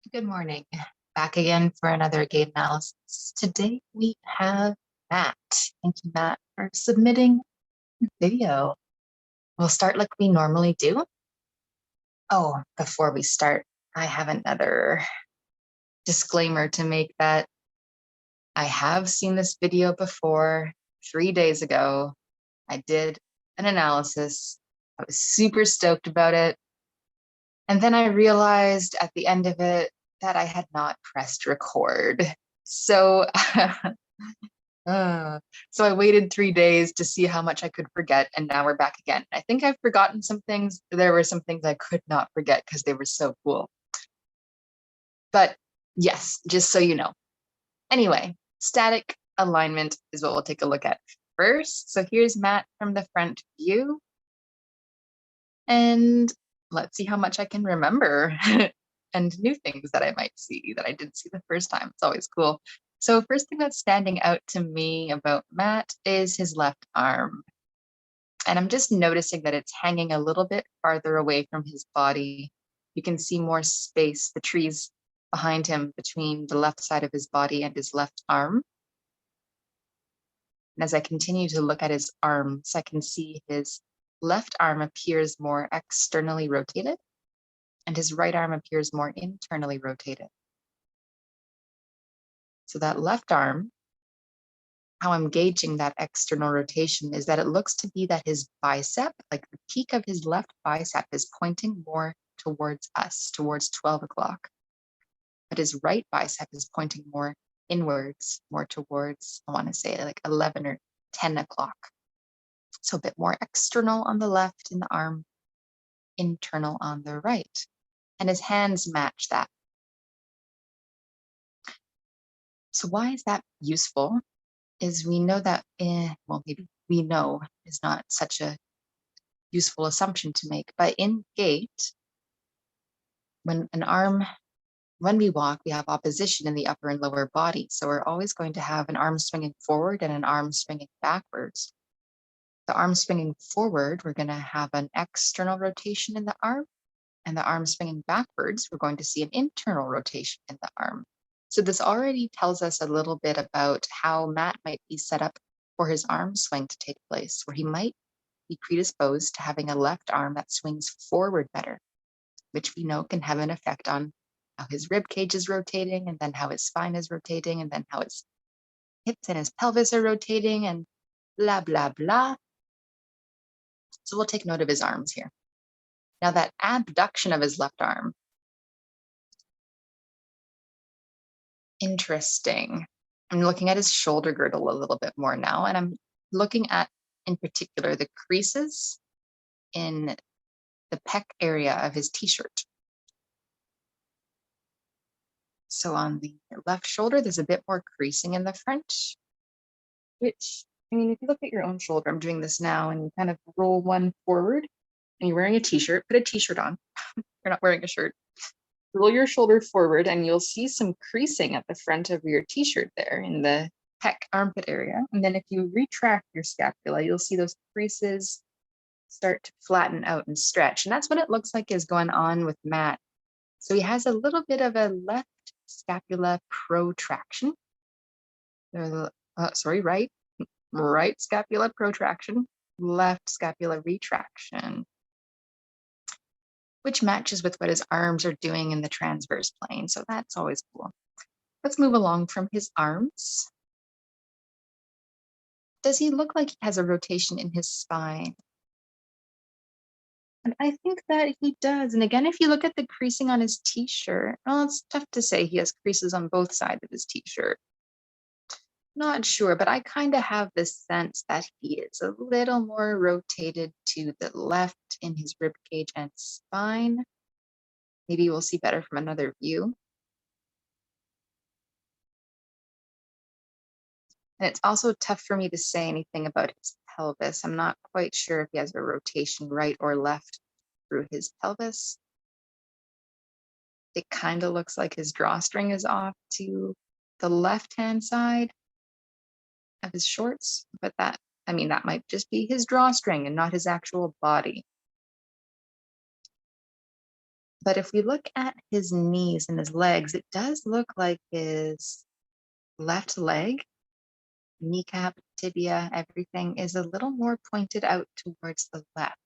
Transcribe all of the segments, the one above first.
Good morning. Back again for another gait analysis. Today we have Matt. Thank you, Matt, for submitting the video. We'll start like we normally do. Oh, before we start, I have another disclaimer to make that I have seen this video before. 3 days ago, I did an analysis. I was super stoked about it. And then I realized at the end of it that I had not pressed record. So, so I waited 3 days to see how much I could forget, and now we're back again. I think I've forgotten some things. There were some things I could not forget because they were so cool. But yes, just so you know. Anyway, static alignment is what we'll take a look at first. So here's Matt from the front view. And let's see how much I can remember and new things that I might see that I didn't see the first time. It's always cool. So first thing that's standing out to me about Matt is his left arm. And I'm just noticing that it's hanging a little bit farther away from his body. You can see more space, the trees behind him between the left side of his body and his left arm. And as I continue to look at his arms, I can see his left arm appears more externally rotated and his right arm appears more internally rotated. So that left arm, how I'm gauging that external rotation is that it looks to be that his bicep, like the peak of his left bicep, is pointing more towards us, towards 12 o'clock. But his right bicep is pointing more inwards, more towards, I want to say like 11 or 10 o'clock. So a bit more external on the left in the arm, internal on the right. And his hands match that. So why is that useful? Is we know that, well, maybe we know is not such a useful assumption to make, but in gait, when we walk, we have opposition in the upper and lower body. So we're always going to have an arm swinging forward and an arm swinging backwards. The arm swinging forward, we're going to have an external rotation in the arm, and the arm swinging backwards, we're going to see an internal rotation in the arm. So this already tells us a little bit about how Matt might be set up for his arm swing to take place, where he might be predisposed to having a left arm that swings forward better, which we know can have an effect on how his rib cage is rotating, and then how his spine is rotating, and then how his hips and his pelvis are rotating, and blah, blah, blah. So we'll take note of his arms here. Now that abduction of his left arm, interesting. I'm looking at his shoulder girdle a little bit more now, and I'm looking at, in particular, the creases in the pec area of his t-shirt. So on the left shoulder, there's a bit more creasing in the front, which, I mean, if you look at your own shoulder, I'm doing this now, and you kind of roll one forward, and you're wearing a t-shirt, put a t-shirt on. You're not wearing a shirt. Roll your shoulder forward, and you'll see some creasing at the front of your t-shirt there in the pec armpit area. And then if you retract your scapula, you'll see those creases start to flatten out and stretch. And that's what it looks like is going on with Matt. So he has a little bit of a left scapula protraction. Right scapula protraction, left scapula retraction, which matches with what his arms are doing in the transverse plane. So that's always cool. Let's move along from his arms. Does he look like he has a rotation in his spine? And I think that he does. And again, if you look at the creasing on his t-shirt, well, it's tough to say he has creases on both sides of his t-shirt. Not sure, but I kind of have this sense that he is a little more rotated to the left in his rib cage and spine. Maybe we'll see better from another view. And it's also tough for me to say anything about his pelvis. I'm not quite sure if he has a rotation right or left through his pelvis. It kind of looks like his drawstring is off to the left-hand side of his shorts, but that might just be his drawstring and not his actual body. But if we look at his knees and his legs, it does look like his left leg, kneecap, tibia, everything is a little more pointed out towards the left.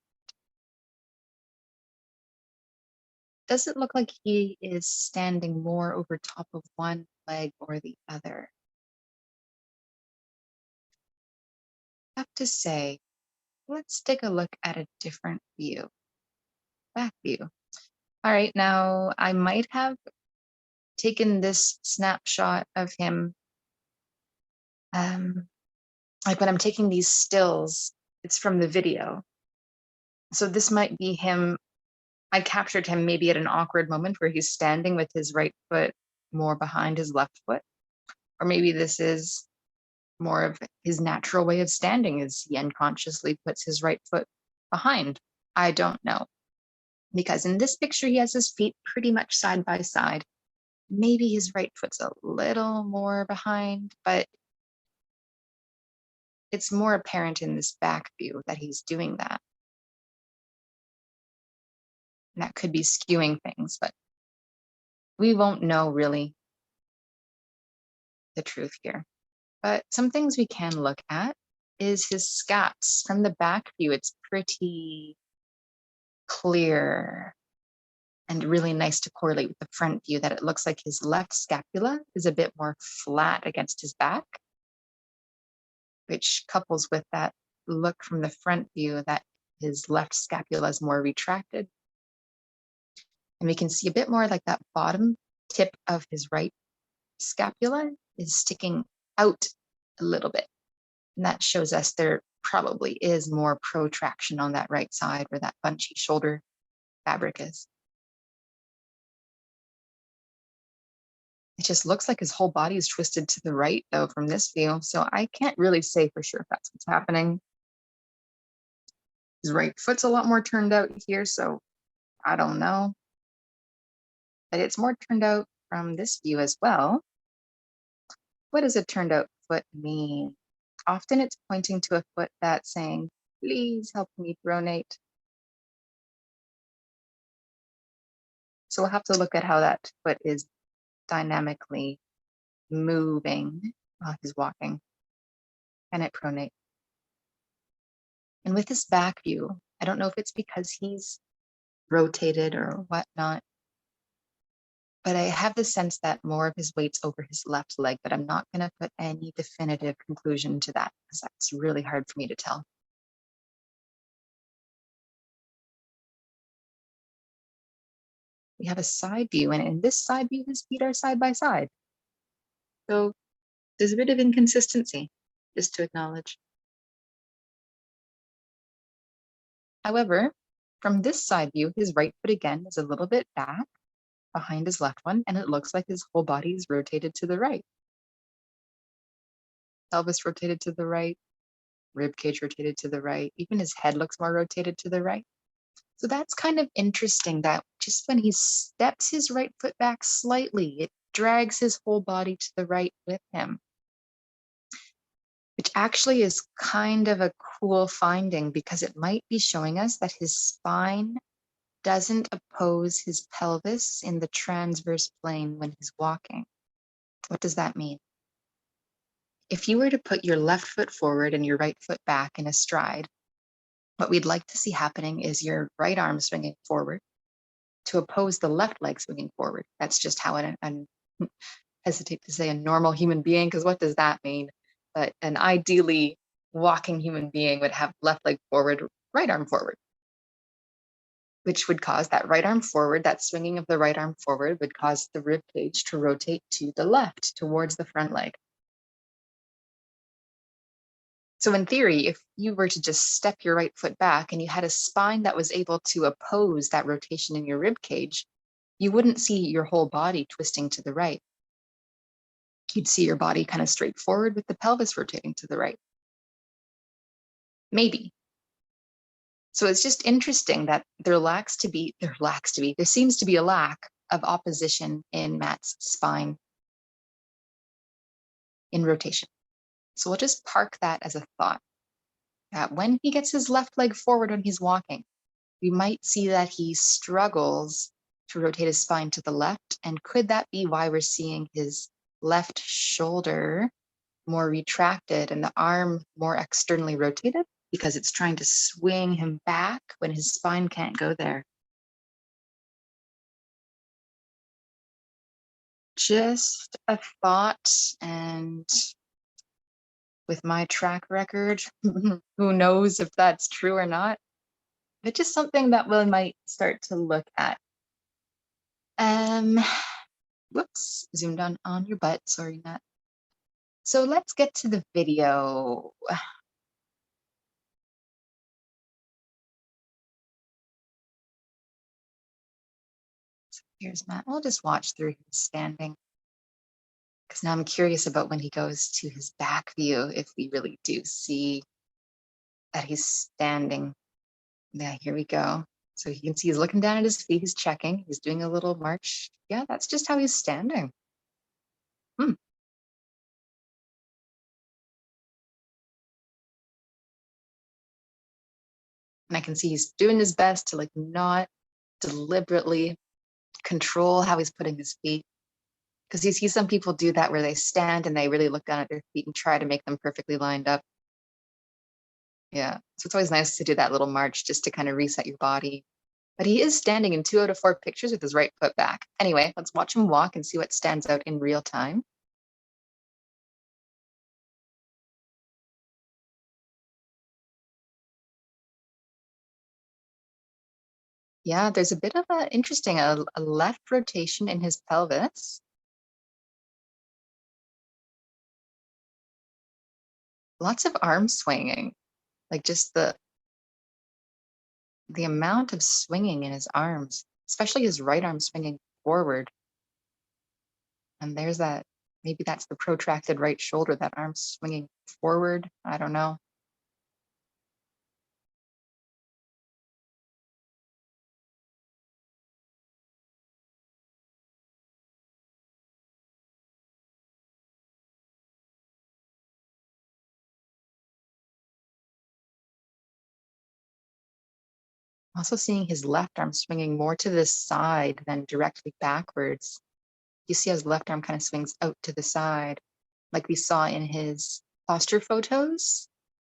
Does it look like he is standing more over top of one leg or the other? I have to say, let's take a look at a different view, back view. All right, now I might have taken this snapshot of him, like when I'm taking these stills, it's from the video. So this might be him. I captured him maybe at an awkward moment where he's standing with his right foot more behind his left foot. Or maybe this is more of his natural way of standing as he unconsciously puts his right foot behind. I don't know. Because in this picture, he has his feet pretty much side by side. Maybe his right foot's a little more behind, but it's more apparent in this back view that he's doing that. And that could be skewing things, but we won't know really the truth here. But some things we can look at is his scaps. From the back view, it's pretty clear and really nice to correlate with the front view that it looks like his left scapula is a bit more flat against his back, which couples with that look from the front view that his left scapula is more retracted. And we can see a bit more like that bottom tip of his right scapula is sticking out a little bit. And that shows us there probably is more protraction on that right side where that bunchy shoulder fabric is. It just looks like his whole body is twisted to the right, though, from this view. So I can't really say for sure if that's what's happening. His right foot's a lot more turned out here, so I don't know. But it's more turned out from this view as well. What does a turned out foot mean? Often it's pointing to a foot that's saying, please help me pronate. So we'll have to look at how that foot is dynamically moving while he's walking. Can it pronate? And with this back view, I don't know if it's because he's rotated or whatnot, but I have the sense that more of his weight's over his left leg, but I'm not going to put any definitive conclusion to that because that's really hard for me to tell. We have a side view, and in this side view, his feet are side by side. So there's a bit of inconsistency, just to acknowledge. However, from this side view, his right foot again is a little bit back behind his left one, and it looks like his whole body is rotated to the right. Pelvis rotated to the right, rib cage rotated to the right, even his head looks more rotated to the right. So that's kind of interesting that just when he steps his right foot back slightly, it drags his whole body to the right with him, which actually is kind of a cool finding because it might be showing us that his spine doesn't oppose his pelvis in the transverse plane when he's walking. What does that mean? If you were to put your left foot forward and your right foot back in a stride, what we'd like to see happening is your right arm swinging forward to oppose the left leg swinging forward. That's just how I hesitate to say a normal human being, because what does that mean? But an ideally walking human being would have left leg forward, right arm forward, which would cause that right arm forward, that swinging of the right arm forward would cause the rib cage to rotate to the left towards the front leg. So in theory, if you were to just step your right foot back and you had a spine that was able to oppose that rotation in your rib cage, you wouldn't see your whole body twisting to the right. You'd see your body kind of straight forward with the pelvis rotating to the right. Maybe. So it's just interesting that there seems to be a lack of opposition in Matt's spine in rotation. So we'll just park that as a thought. That when he gets his left leg forward when he's walking, we might see that he struggles to rotate his spine to the left. And could that be why we're seeing his left shoulder more retracted and the arm more externally rotated? Because it's trying to swing him back when his spine can't go there. Just a thought, and with my track record, who knows if that's true or not, but just something that we might start to look at. Whoops, zoomed on your butt, sorry, Matt. So let's get to the video. So here's Matt. We'll just watch through his standing, because now I'm curious about when he goes to his back view, if we really do see that he's standing. Yeah, here we go. So you can see he's looking down at his feet, he's checking, he's doing a little march. Yeah, that's just how he's standing. And I can see he's doing his best to like not deliberately control how he's putting his feet. Because you see some people do that where they stand and they really look down at their feet and try to make them perfectly lined up. Yeah, so it's always nice to do that little march just to kind of reset your body. But he is standing in 2 out of 4 pictures with his right foot back. Anyway, let's watch him walk and see what stands out in real time. Yeah, there's a bit of a interesting, a left rotation in his pelvis. Lots of arm swinging, like just the amount of swinging in his arms, especially his right arm swinging forward. And there's that, maybe that's the protracted right shoulder, that arm swinging forward. I don't know. Also seeing his left arm swinging more to the side than directly backwards. You see how his left arm kind of swings out to the side, like we saw in his posture photos.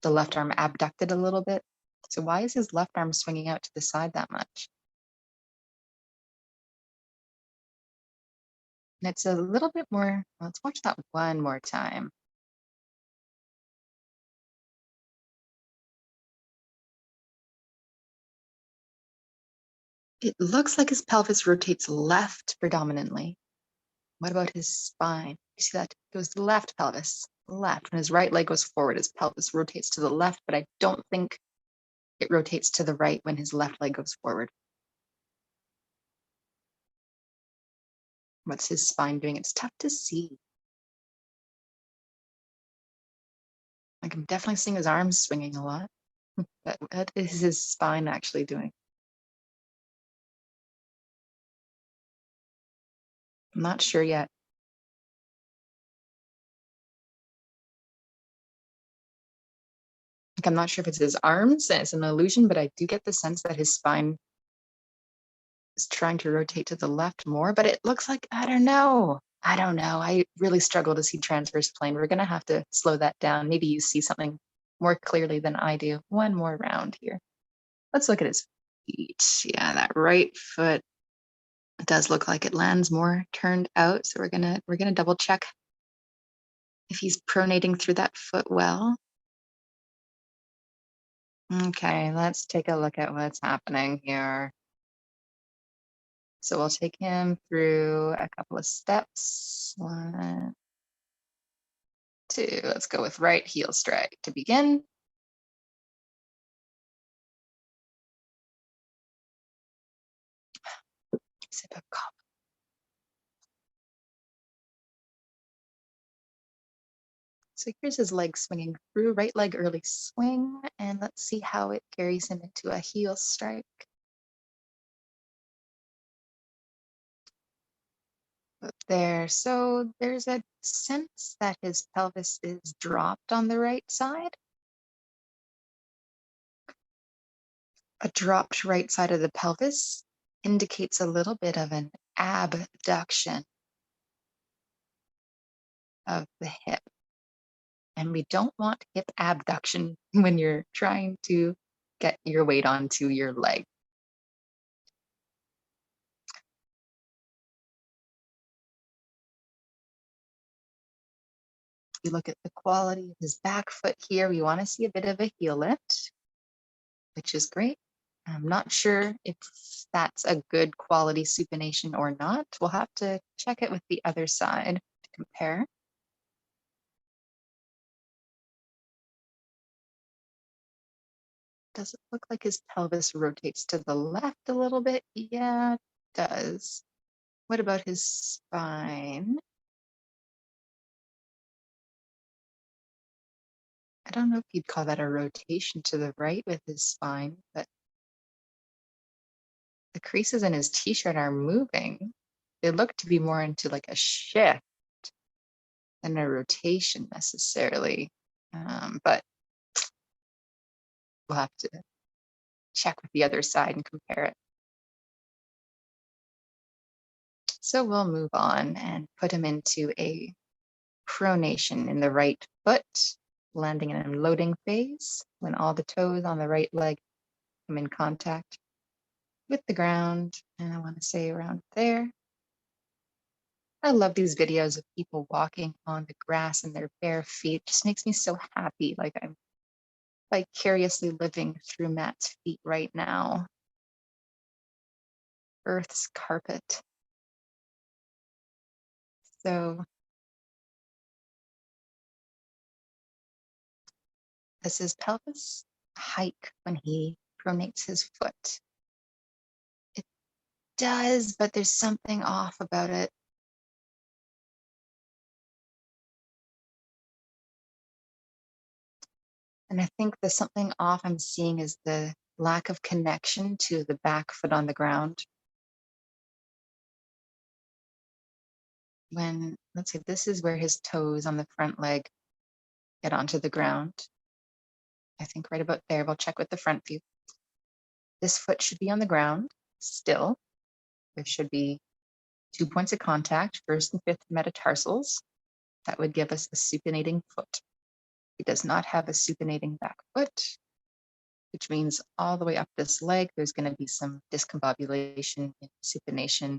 The left arm abducted a little bit. So why is his left arm swinging out to the side that much? And it's a little bit more, let's watch that one more time. It looks like his pelvis rotates left predominantly. What about his spine? You see that? It goes left pelvis, left. When his right leg goes forward, his pelvis rotates to the left, but I don't think it rotates to the right when his left leg goes forward. What's his spine doing? It's tough to see. Like, I'm definitely seeing his arms swinging a lot. But what is his spine actually doing? I'm not sure yet. Like, I'm not sure if it's his arms and it's an illusion, but I do get the sense that his spine is trying to rotate to the left more, but it looks like, I don't know. I really struggle to see transverse plane. We're going to have to slow that down. Maybe you see something more clearly than I do. One more round here. Let's look at his feet. Yeah, that right foot does look like it lands more turned out. So we're gonna double check if he's pronating through that foot well. Okay, let's take a look at what's happening here. So we'll take him through a couple of steps. 1, 2, let's go with right heel strike to begin. Sip of coffee. So here's his leg swinging through, right leg early swing, and let's see how it carries him into a heel strike. There, so there's a sense that his pelvis is dropped on the right side. A dropped right side of the pelvis indicates a little bit of an abduction of the hip. And we don't want hip abduction when you're trying to get your weight onto your leg. You look at the quality of his back foot here, we want to see a bit of a heel lift, which is great. I'm not sure if that's a good quality supination or not. We'll have to check it with the other side to compare. Does it look like his pelvis rotates to the left a little bit? Yeah, it does. What about his spine? I don't know if you'd call that a rotation to the right with his spine, but the creases in his t-shirt are moving. They look to be more into like a shift than a rotation necessarily. But we'll have to check with the other side and compare it. So we'll move on and put him into a pronation in the right foot, landing in a loading phase when all the toes on the right leg come in contact with the ground. And I want to say around there. I love these videos of people walking on the grass in their bare feet. It just makes me so happy. Like I'm vicariously living through Matt's feet right now. Earth's carpet. So does his pelvis hike when he pronates his foot? It does, but there's something off about it. And I think the something off I'm seeing is the lack of connection to the back foot on the ground. When, let's see, this is where his toes on the front leg get onto the ground. I think right about there. We'll check with the front view. This foot should be on the ground still. There should be 2 points of contact, first and fifth metatarsals. That would give us a supinating foot. He does not have a supinating back foot, which means all the way up this leg, there's going to be some discombobulation in supination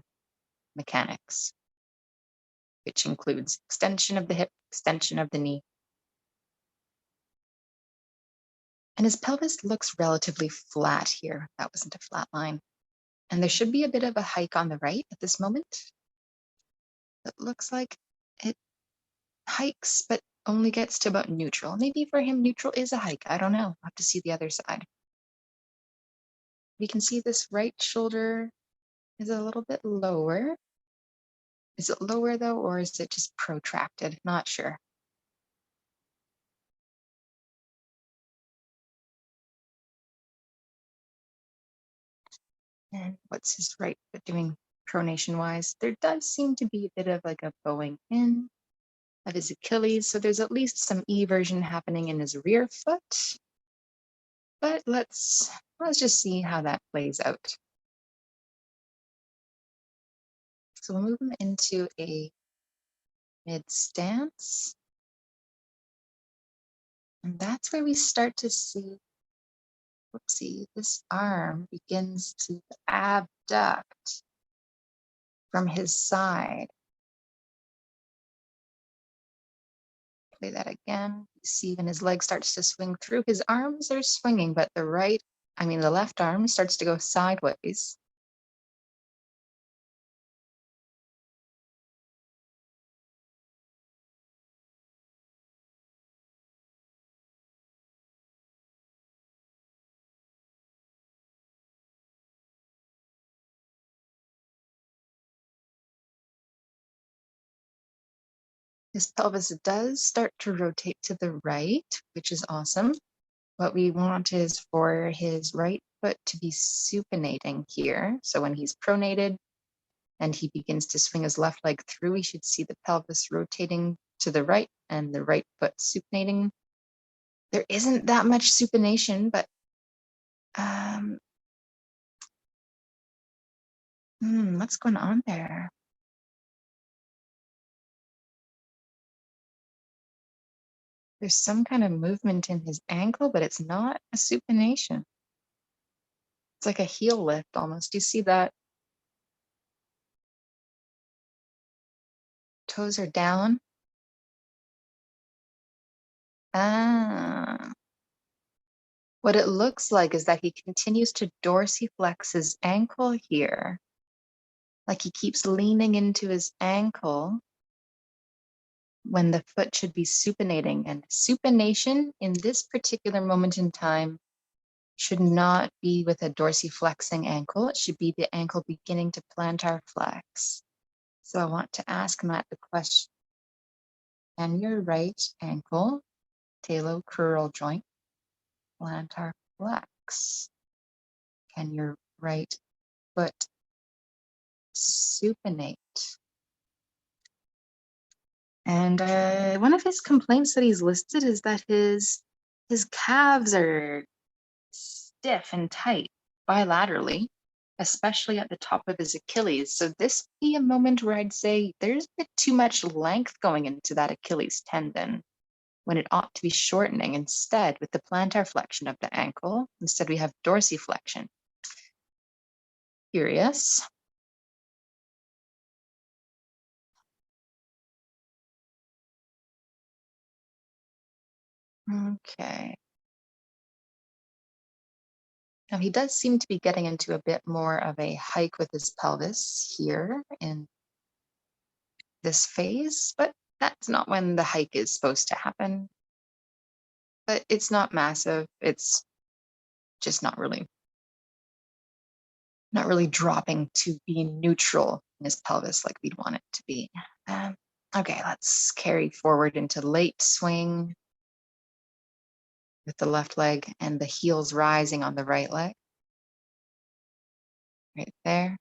mechanics, which includes extension of the hip, extension of the knee. And his pelvis looks relatively flat here. That wasn't a flat line. And there should be a bit of a hike on the right at this moment. It looks like it hikes, but only gets to about neutral. Maybe for him, neutral is a hike. I don't know. I'll have to see the other side. We can see this right shoulder is a little bit lower. Is it lower though, or is it just protracted? Not sure. And what's his right foot doing pronation wise? There does seem to be a bit of like a bowing in of his Achilles. So there's at least some eversion happening in his rear foot. But let's just see how that plays out. So we'll move him into a mid stance. And that's where we start to see, whoopsie, this arm begins to abduct from his side. Play that again. You see when his leg starts to swing through, his arms are swinging, but the left arm starts to go sideways. His pelvis does start to rotate to the right, which is awesome. What we want is for his right foot to be supinating here. So when he's pronated and he begins to swing his left leg through, we should see the pelvis rotating to the right and the right foot supinating. There isn't that much supination, but What's going on there? There's some kind of movement in his ankle, but it's not a supination. It's like a heel lift almost. Do you see that? Toes are down. Ah. What it looks like is that he continues to dorsiflex his ankle here. Like he keeps leaning into his ankle when the foot should be supinating. And supination in this particular moment in time should not be with a dorsiflexing ankle. It should be the ankle beginning to plantar flex. So I want to ask Matt the question, can your right ankle talocrural joint plantar flex? Can your right foot supinate? And one of his complaints that he's listed is that his calves are stiff and tight bilaterally, especially at the top of his Achilles. So this would be a moment where I'd say there's a bit too much length going into that Achilles tendon when it ought to be shortening. Instead, with the plantar flexion of the ankle, instead we have dorsiflexion. Curious. Okay. Now he does seem to be getting into a bit more of a hike with his pelvis here in this phase, but that's not when the hike is supposed to happen. But it's not massive. It's just not really dropping to being neutral in his pelvis like we'd want it to be. Okay, let's carry forward into late swing with the left leg and the heels rising on the right leg. Right there.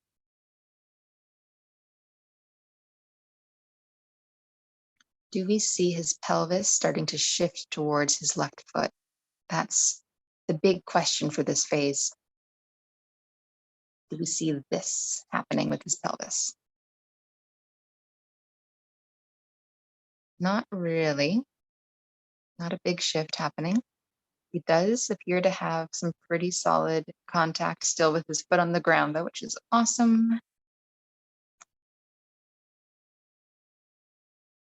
Do we see his pelvis starting to shift towards his left foot? That's the big question for this phase. Do we see this happening with his pelvis? Not really. Not a big shift happening. He does appear to have some pretty solid contact still with his foot on the ground, though, which is awesome.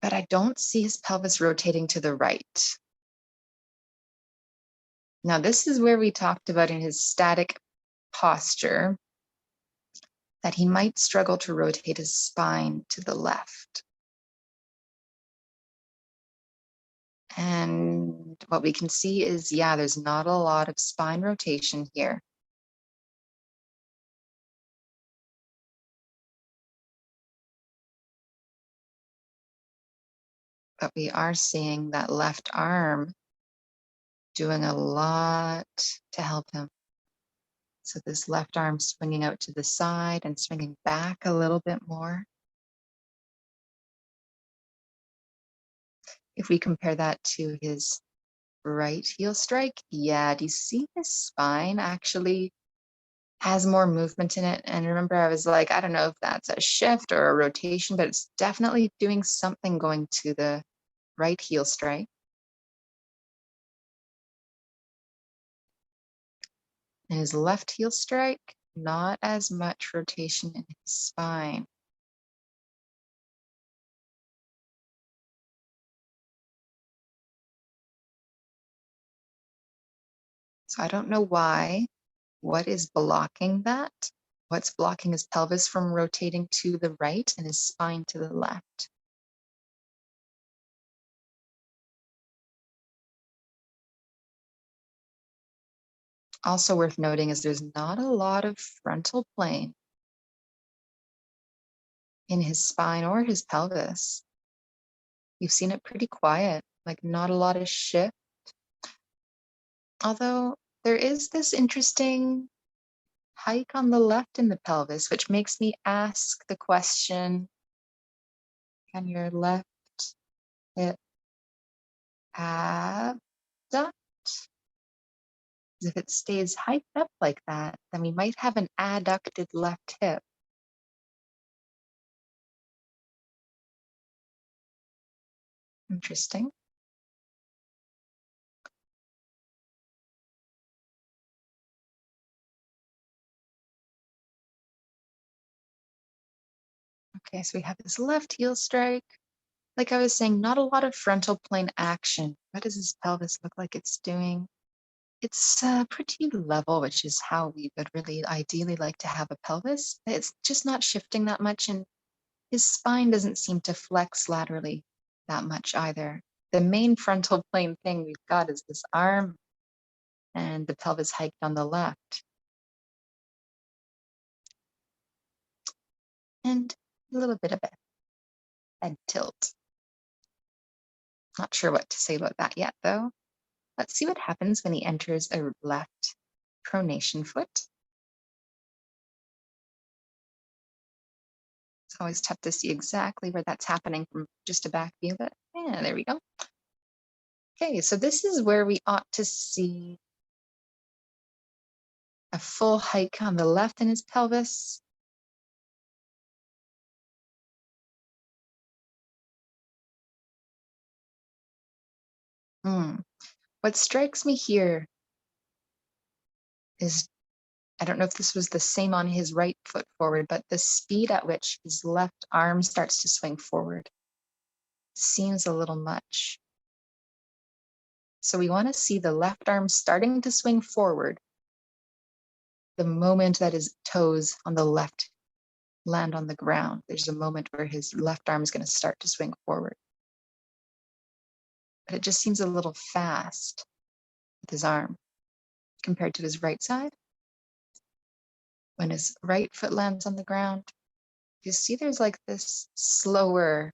But I don't see his pelvis rotating to the right. Now, this is where we talked about in his static posture that he might struggle to rotate his spine to the left. And what we can see is, yeah, there's not a lot of spine rotation here. But we are seeing that left arm doing a lot to help him. So this left arm swinging out to the side and swinging back a little bit more. If we compare that to his right heel strike, yeah, do you see his spine actually has more movement in it? And remember, I was like, I don't know if that's a shift or a rotation, but it's definitely doing something going to the right heel strike. And his left heel strike, not as much rotation in his spine. So I don't know why. What is blocking that? What's blocking his pelvis from rotating to the right and his spine to the left? Also worth noting is there's not a lot of frontal plane in his spine or his pelvis. You've seen it pretty quiet, like not a lot of shift. Although there is this interesting hike on the left in the pelvis, which makes me ask the question, can your left hip abduct? If it stays hyped up like that, then we might have an adducted left hip. Interesting. Okay, so we have his left heel strike. Like I was saying, not a lot of frontal plane action. What does his pelvis look like it's doing? It's pretty level, which is how we would really ideally like to have a pelvis. It's just not shifting that much, and his spine doesn't seem to flex laterally that much either. The main frontal plane thing we've got is this arm and the pelvis hiked on the left. And a little bit of a head tilt. Not sure what to say about that yet, though. Let's see what happens when he enters a left pronation foot. It's always tough to see exactly where that's happening from just a back view, but yeah, there we go. Okay, so this is where we ought to see a full hike on the left in his pelvis. What strikes me here is, I don't know if this was the same on his right foot forward, but the speed at which his left arm starts to swing forward seems a little much. So we want to see the left arm starting to swing forward the moment that his toes on the left land on the ground. There's a moment where his left arm is going to start to swing forward. But it just seems a little fast with his arm compared to his right side. When his right foot lands on the ground, you see there's like this slower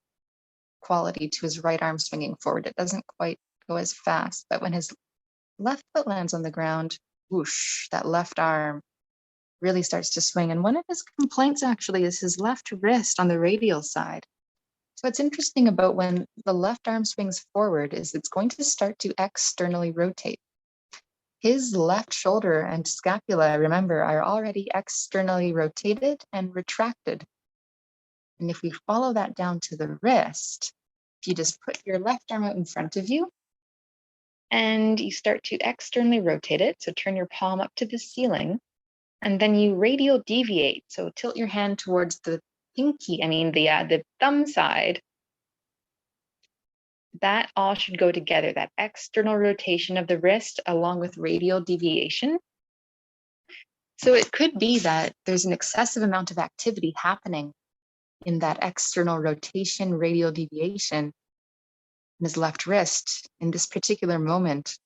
quality to his right arm swinging forward. It doesn't quite go as fast, but when his left foot lands on the ground, whoosh, that left arm really starts to swing. And one of his complaints actually is his left wrist on the radial side. So what's interesting about when the left arm swings forward is it's going to start to externally rotate. His left shoulder and scapula, remember, are already externally rotated and retracted. And if we follow that down to the wrist, if you just put your left arm out in front of you and you start to externally rotate it, so turn your palm up to the ceiling, and then you radial deviate. So tilt your hand towards the the thumb side. That all should go together, that external rotation of the wrist along with radial deviation. So it could be that there's an excessive amount of activity happening in that external rotation, radial deviation in his left wrist in this particular moment.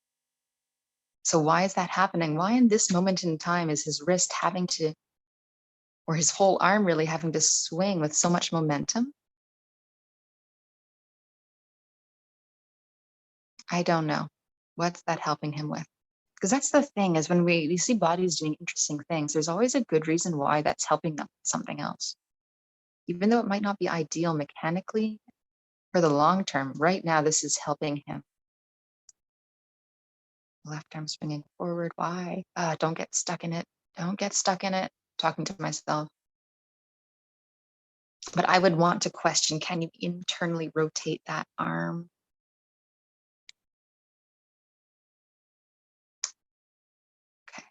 So why is that happening? Why in this moment in time is his wrist having to, or his whole arm really having to swing with so much momentum? I don't know. What's that helping him with? Because that's the thing, is when we see bodies doing interesting things, there's always a good reason why that's helping them with something else. Even though it might not be ideal mechanically for the long term, right now this is helping him. Left arm swinging forward. Why? Don't get stuck in it. Don't get stuck in it. Talking to myself. But I would want to question, can you internally rotate that arm? Okay.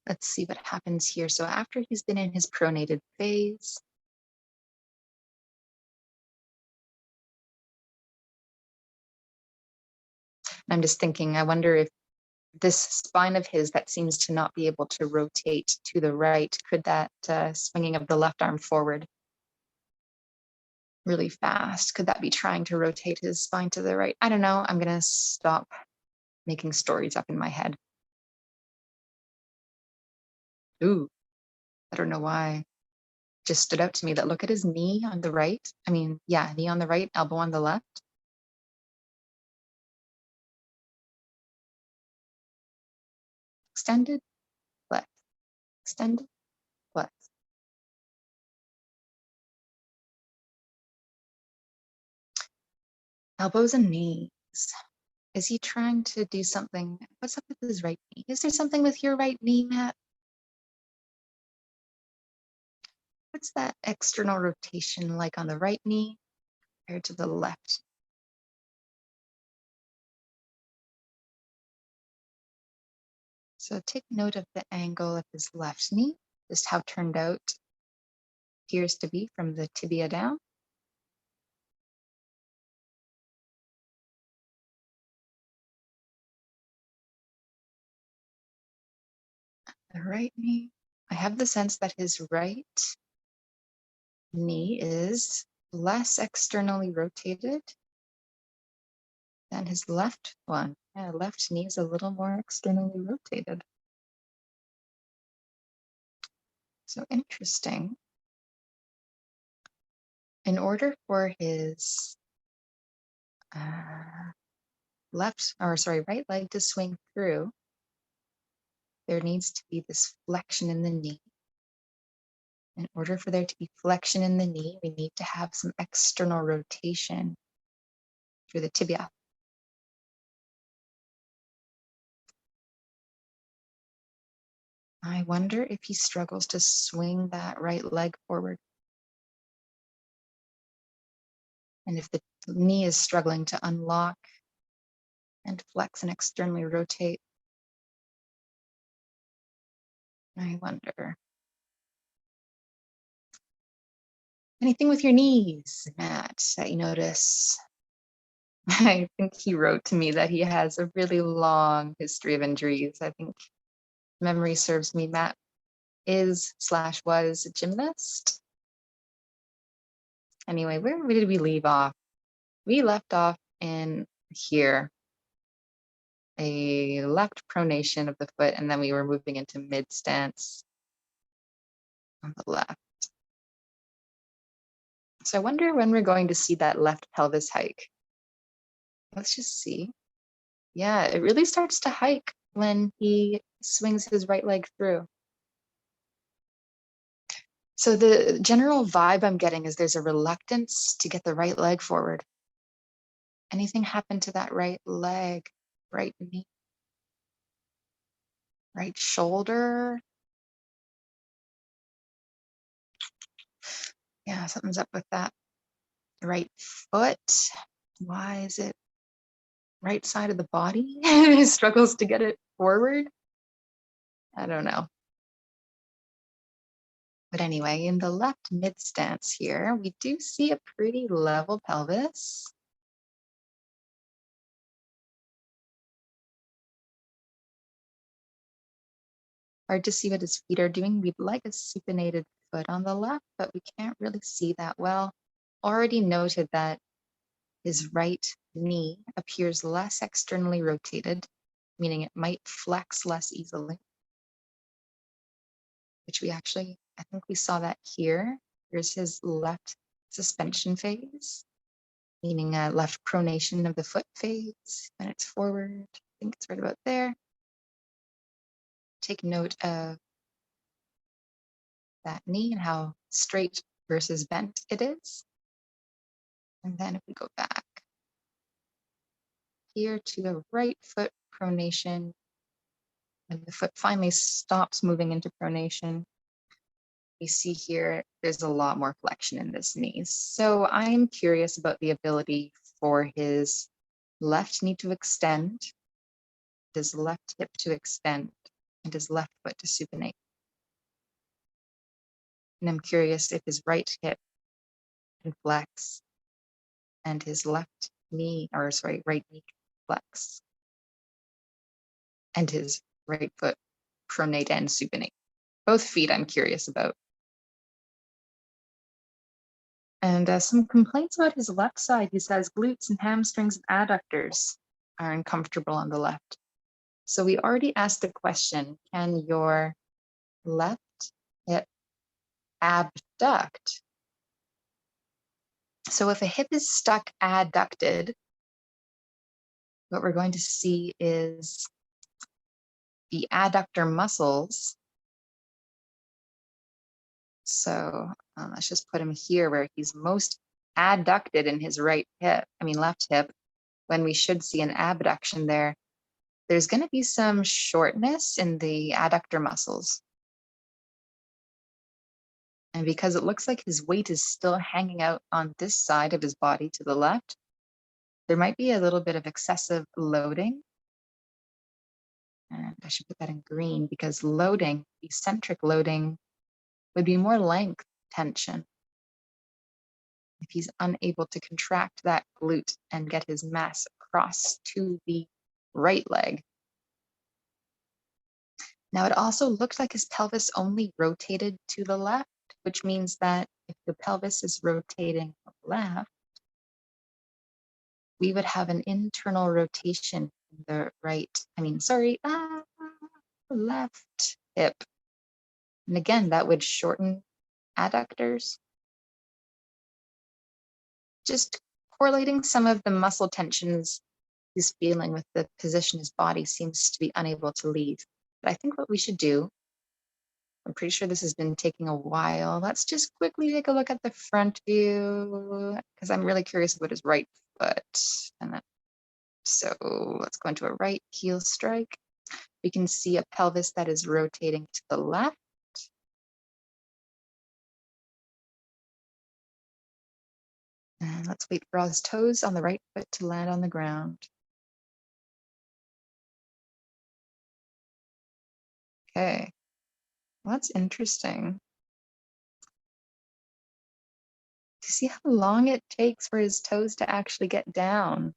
Let's see what happens here. So after he's been in his pronated phase, I'm just thinking, I wonder if this spine of his that seems to not be able to rotate to the right, could that swinging of the left arm forward really fast, could that be trying to rotate his spine to the right? I don't know. I'm going to stop making stories up in my head. Ooh, I don't know why. Just stood out to me that look at his knee on the right. Knee on the right, elbow on the left. Extended, left, extended, left. Elbows and knees. Is he trying to do something? What's up with his right knee? Is there something with your right knee, Matt? What's that external rotation like on the right knee compared to the left? So take note of the angle of his left knee, just how turned out appears to be from the tibia down. The right knee, I have the sense that his right knee is less externally rotated than his left one. Yeah, left knee is a little more externally rotated. So interesting. In order for his right leg to swing through, there needs to be this flexion in the knee. In order for there to be flexion in the knee, we need to have some external rotation through the tibia. I wonder if he struggles to swing that right leg forward. And if the knee is struggling to unlock and flex and externally rotate, I wonder. Anything with your knees, Matt, that you notice? I think he wrote to me that he has a really long history of injuries. I think memory serves me, Matt was a gymnast. Anyway, where did we leave off? We left off in here, a left pronation of the foot, and then we were moving into mid stance on the left. So I wonder when we're going to see that left pelvis hike. Let's just see. Yeah, it really starts to hike when he swings his right leg through. So the general vibe I'm getting is there's a reluctance to get the right leg forward. Anything happened to that right leg, right knee, right shoulder? Yeah, something's up with that. Right foot. Why is it right side of the body? Struggles to get it forward? I don't know. But anyway, in the left mid stance here, we do see a pretty level pelvis. Hard to see what his feet are doing. We'd like a supinated foot on the left, but we can't really see that well. Already noted that his right knee appears less externally rotated, meaning it might flex less easily, which I think we saw that here. Here's his left suspension phase, meaning a left pronation of the foot phase when it's forward. I think it's right about there. Take note of that knee and how straight versus bent it is. And then if we go back here to the right foot pronation, when the foot finally stops moving into pronation, we see here there's a lot more flexion in this knee. So I'm curious about the ability for his left knee to extend, his left hip to extend, and his left foot to supinate. And I'm curious if his right hip can flex and his right knee can flex and his right foot pronate and supinate. Both feet I'm curious about. And some complaints about his left side. He says glutes and hamstrings and adductors are uncomfortable on the left. So we already asked the question, can your left hip abduct? So if a hip is stuck adducted, what we're going to see is the adductor muscles. So let's just put him here where he's most adducted in his left hip, when we should see an abduction there. There's going to be some shortness in the adductor muscles. And because it looks like his weight is still hanging out on this side of his body to the left, there might be a little bit of excessive loading. And I should put that in green because loading, eccentric loading, would be more length tension. If he's unable to contract that glute and get his mass across to the right leg. Now, it also looked like his pelvis only rotated to the left, which means that if the pelvis is rotating left, we would have an internal rotation in the left hip. And again, that would shorten adductors. Just correlating some of the muscle tensions he's feeling with the position his body seems to be unable to leave. But I think what we should do, I'm pretty sure this has been taking a while. Let's just quickly take a look at the front view because I'm really curious about his right foot. So let's go into a right heel strike. We can see a pelvis that is rotating to the left. And let's wait for all his toes on the right foot to land on the ground. Okay, well, that's interesting. To see how long it takes for his toes to actually get down.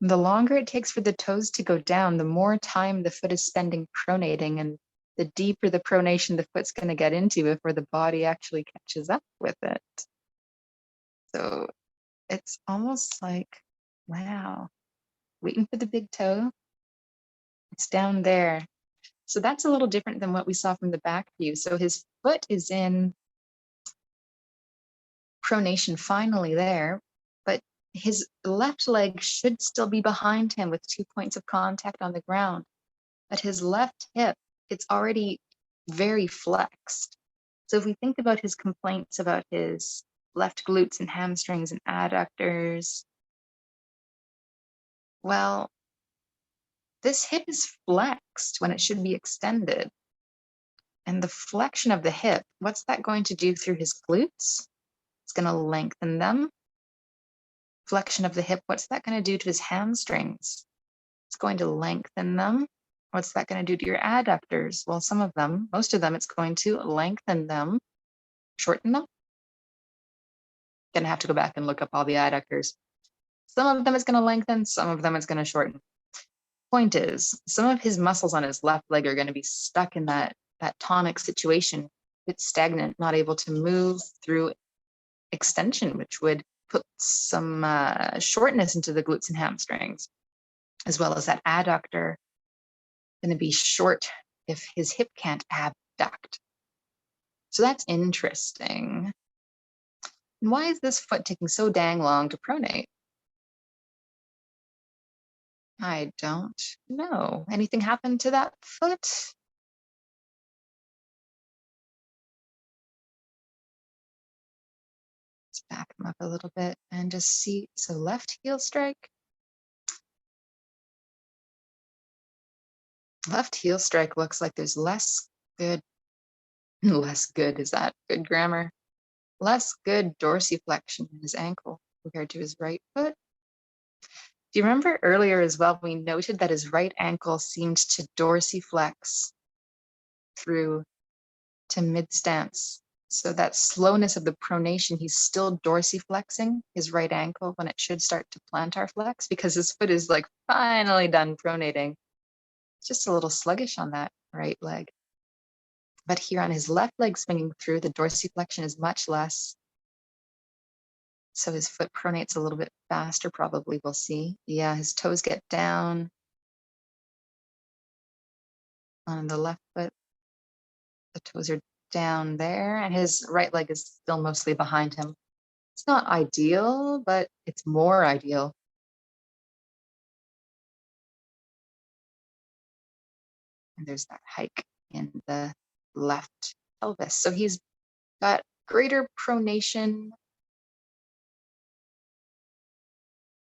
The longer it takes for the toes to go down, the more time the foot is spending pronating, and the deeper the pronation the foot's going to get into before the body actually catches up with it. So it's almost like, wow, waiting for the big toe. It's down there. So that's a little different than what we saw from the back view. So his foot is in pronation finally there, but his left leg should still be behind him with 2 points of contact on the ground. But his left hip, it's already very flexed. So if we think about his complaints about his left glutes and hamstrings and adductors, well, this hip is flexed when it should be extended. And the flexion of the hip, what's that going to do through his glutes? It's going to lengthen them. Flexion of the hip, what's that going to do to his hamstrings? It's going to lengthen them. What's that going to do to your adductors? Well, some of them, most of them, it's going to lengthen them, shorten them. Gonna have to go back and look up all the adductors. Some of them it's going to lengthen, some of them it's going to shorten. Point is, some of his muscles on his left leg are going to be stuck in that tonic situation. It's stagnant, not able to move through extension, which would put some shortness into the glutes and hamstrings, as well as that adductor going to be short if his hip can't abduct. So that's interesting. And why is this foot taking so dang long to pronate? I don't know. Anything happened to that foot? Let's back him up a little bit and just see. So left heel strike. Left heel strike looks like there's less good, is that good grammar? Less good dorsiflexion in his ankle compared to his right foot. Do you remember earlier as well, we noted that his right ankle seemed to dorsiflex through to mid stance. So that slowness of the pronation, he's still dorsiflexing his right ankle when it should start to plantar flex because his foot is like finally done pronating. It's just a little sluggish on that right leg. But here on his left leg swinging through, the dorsiflexion is much less. So his foot pronates a little bit faster, probably, we'll see. Yeah, his toes get down on the left foot. The toes are down there, and his right leg is still mostly behind him. It's not ideal, but it's more ideal. And there's that hike in the left pelvis. So he's got greater pronation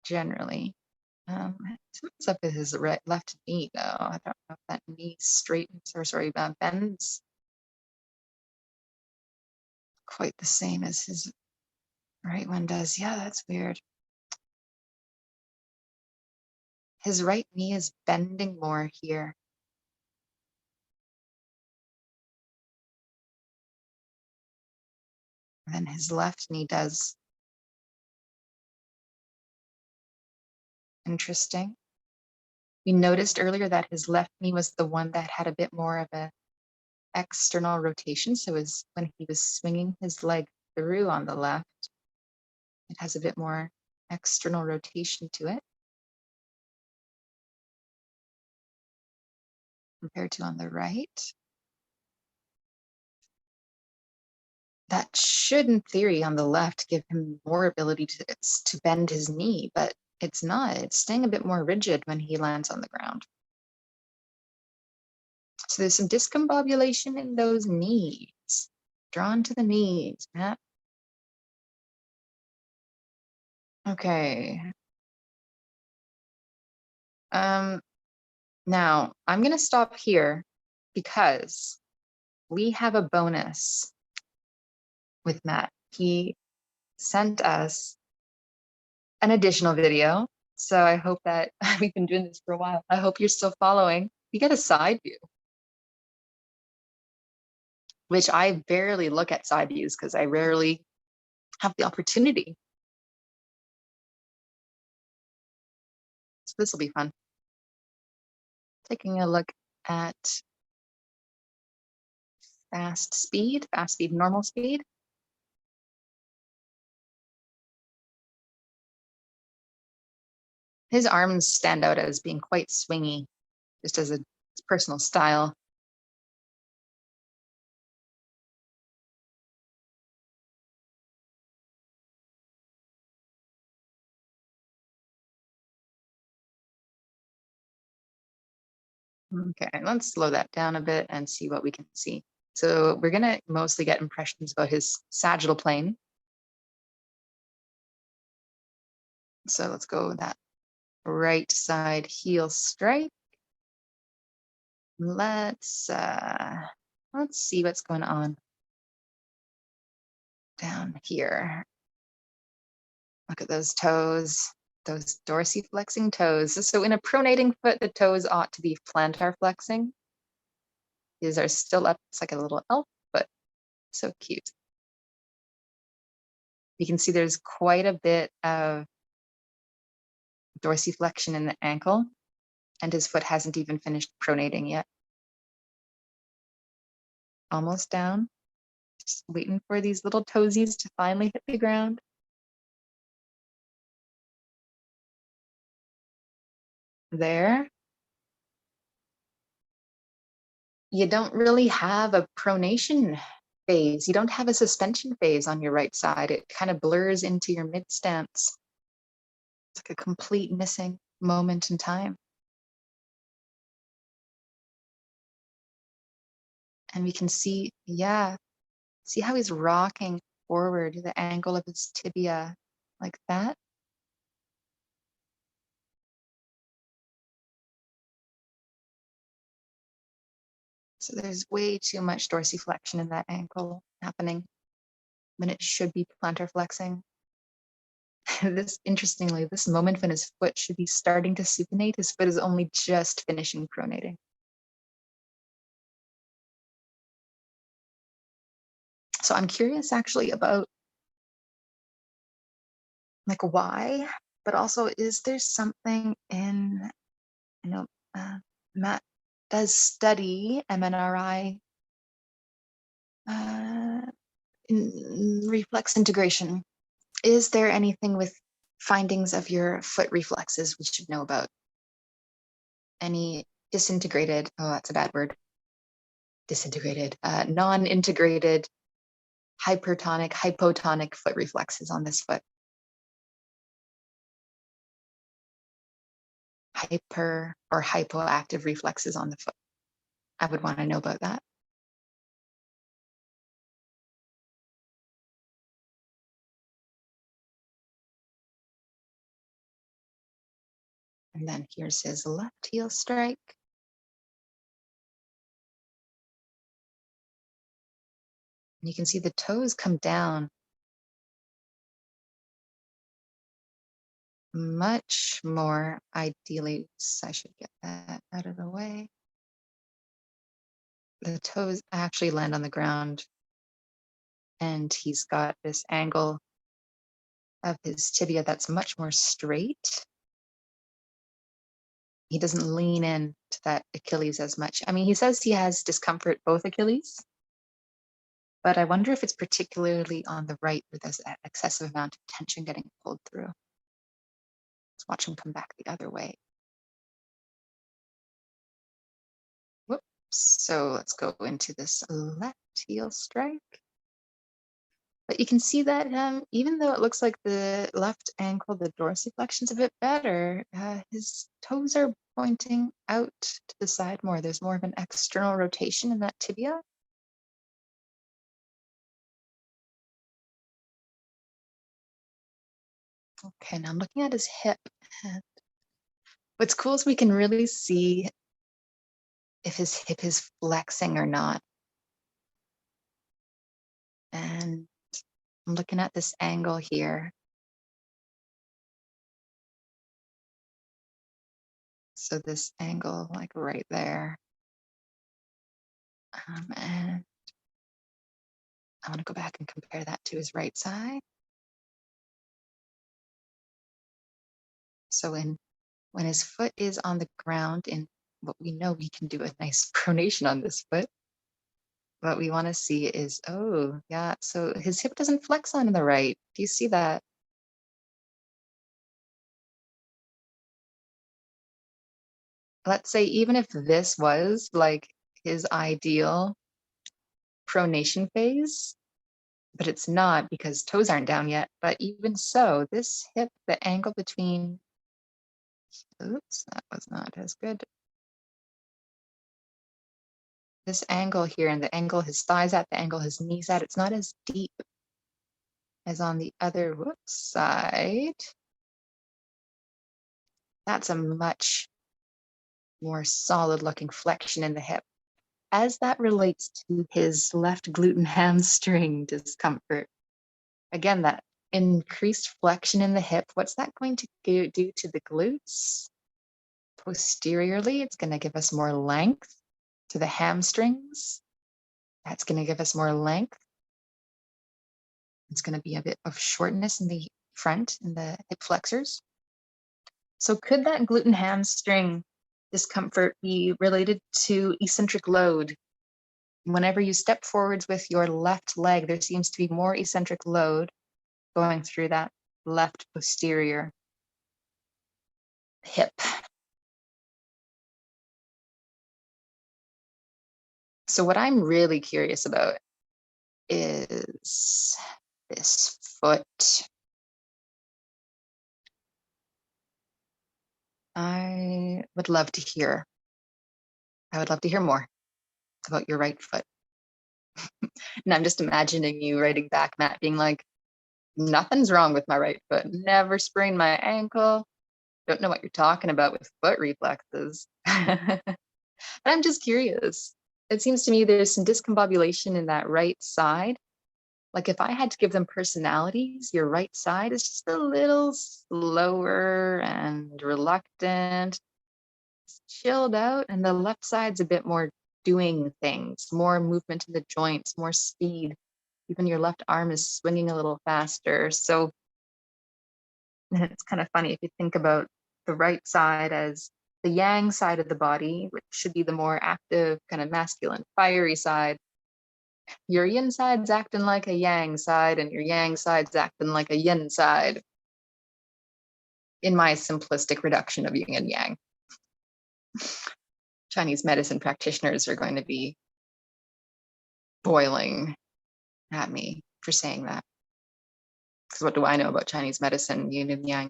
generally. What's up with his left knee, though? I don't know if that knee straightens or bends. quite the same as his right one does. Yeah, that's weird. His right knee is bending more here than his left knee does. Interesting. We noticed earlier that his left knee was the one that had a bit more of a external rotation. So when he was swinging his leg through on the left, it has a bit more external rotation to it compared to on the right. That should, in theory, on the left, give him more ability to bend his knee, but it's not. It's staying a bit more rigid when he lands on the ground. So there's some discombobulation in those knees. Drawn to the knees, Matt. Okay. Now I'm gonna stop here because we have a bonus with Matt. He sent us an additional video. So I hope that we've been doing this for a while. I hope you're still following. We get a side view, which I barely look at side views because I rarely have the opportunity. So this will be fun. Taking a look at fast speed, normal speed. His arms stand out as being quite swingy, just as a personal style. Okay, let's slow that down a bit and see what we can see. So we're gonna mostly get impressions about his sagittal plane. So let's go with that right side heel strike. Let's see what's going on down here. Look at those toes, those dorsiflexing toes. So in a pronating foot, the toes ought to be plantar flexing. These are still up. It's like a little elf foot. So cute. You can see there's quite a bit of dorsiflexion in the ankle, and his foot hasn't even finished pronating yet. Almost down. Just waiting for these little toesies to finally hit the ground. There. You don't really have a pronation phase. You don't have a suspension phase on your right side. It kind of blurs into your mid stance. It's like a complete missing moment in time. And we can see, yeah, see how he's rocking forward the angle of his tibia like that. So there's way too much dorsiflexion in that ankle happening when it should be plantar flexing. Interestingly, this moment when his foot should be starting to supinate, his foot is only just finishing pronating. So I'm curious actually about like why, but also is there something in, Matt does study MNRI in reflex integration. Is there anything with findings of your foot reflexes we should know about? Any disintegrated, oh, that's a bad word, disintegrated, non-integrated hypertonic, hypotonic foot reflexes on this foot? Hyper or hypoactive reflexes on the foot. I would want to know about that. And then here's his left heel strike. You can see the toes come down much more ideally. I should get that out of the way. The toes actually land on the ground, and he's got this angle of his tibia that's much more straight. He doesn't lean in to that Achilles as much. I mean, he says he has discomfort both Achilles, but I wonder if it's particularly on the right where there's an excessive amount of tension getting pulled through. Let's watch him come back the other way. Whoops. So let's go into this left heel strike. But you can see that even though it looks like the left ankle, the dorsiflexion's a bit better, his toes are pointing out to the side more. There's more of an external rotation in that tibia. Okay, now I'm looking at his hip. What's cool is we can really see if his hip is flexing or not. And I'm looking at this angle here. So this angle, like right there. And I want to go back and compare that to his right side. So when his foot is on the ground, in what we know, we can do a nice pronation on this foot. What we want to see is, oh, yeah, so his hip doesn't flex on the right. Do you see that? Let's say even if this was like his ideal pronation phase, but it's not because toes aren't down yet. But even so, this hip, the angle between, oops, that was not as good. This angle here and the angle his thighs at, the angle his knees at, it's not as deep as on the other side. That's a much more solid looking flexion in the hip. As that relates to his left glute and hamstring discomfort, again, that increased flexion in the hip, what's that going to do to the glutes? Posteriorly, it's going to give us more length to the hamstrings. That's going to give us more length. It's going to be a bit of shortness in the front, in the hip flexors. So could that glute and hamstring discomfort be related to eccentric load? Whenever you step forwards with your left leg, there seems to be more eccentric load going through that left posterior hip. So what I'm really curious about is this foot. I would love to hear more about your right foot. And I'm just imagining you writing back, Matt, being like, nothing's wrong with my right foot. Never sprained my ankle. Don't know what you're talking about with foot reflexes. But I'm just curious. It seems to me there's some discombobulation in that right side. Like if I had to give them personalities, your right side is just a little slower and reluctant, chilled out, and the left side's a bit more doing things, more movement in the joints, more speed. Even your left arm is swinging a little faster. So it's kind of funny if you think about the right side as the yang side of the body, which should be the more active, kind of masculine, fiery side. Your yin side's acting like a yang side, and your yang side's acting like a yin side. In my simplistic reduction of yin and yang. Chinese medicine practitioners are going to be boiling at me for saying that. Because what do I know about Chinese medicine, yin and yang?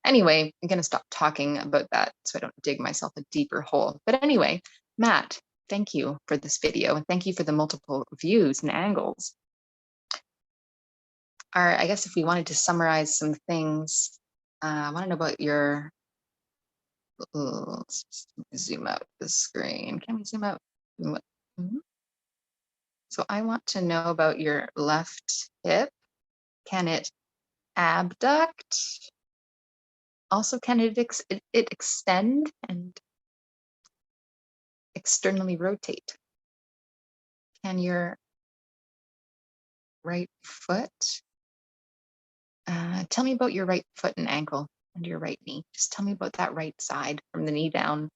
Anyway, I'm going to stop talking about that so I don't dig myself a deeper hole. But anyway, Matt, thank you for this video, and thank you for the multiple views and angles. I guess if we wanted to summarize some things, I want to know about your, let's zoom out the screen. Can we zoom out? So I want to know about your left hip. Can it abduct? Also, can it extend and externally rotate? Can your right foot? Tell me about your right foot and ankle and your right knee. Just tell me about that right side from the knee down.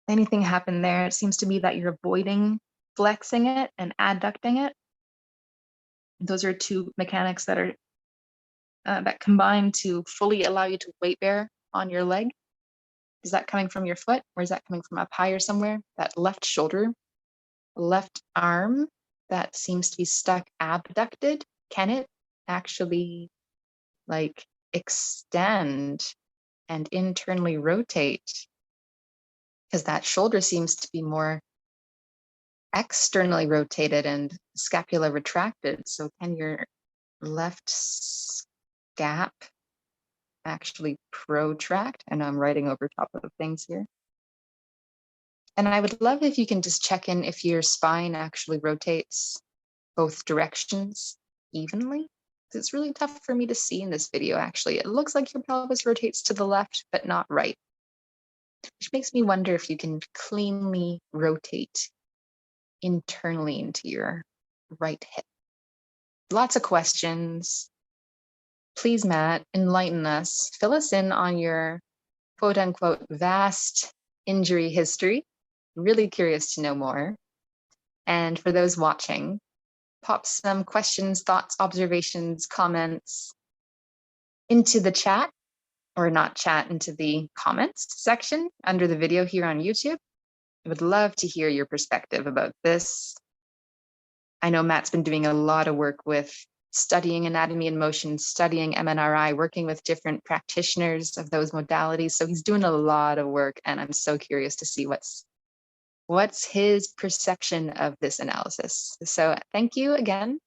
Anything happen there? It seems to me that you're avoiding flexing it and adducting it. Those are two mechanics that are that combine to fully allow you to weight bear on your leg. Is that coming from your foot, or is that coming from up higher somewhere? That left shoulder, left arm that seems to be stuck abducted. Can it actually like extend and internally rotate? Because that shoulder seems to be more externally rotated and scapula retracted. So can your left scap actually protract? And I'm writing over top of things here. And I would love if you can just check in if your spine actually rotates both directions evenly. It's really tough for me to see in this video, actually. It looks like your pelvis rotates to the left, but not right, which makes me wonder if you can cleanly rotate internally into your right hip. Lots of questions. Please, Matt, enlighten us. Fill us in on your quote unquote vast injury history. Really curious to know more. And for those watching, pop some questions, thoughts, observations, comments into the chat, or not chat, into the comments section under the video here on YouTube. I would love to hear your perspective about this. I know Matt's been doing a lot of work with studying anatomy and motion, studying MNRI, working with different practitioners of those modalities. So he's doing a lot of work, and I'm so curious to see what's his perception of this analysis. So thank you again,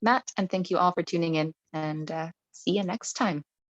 Matt, and thank you all for tuning in, and see you next time.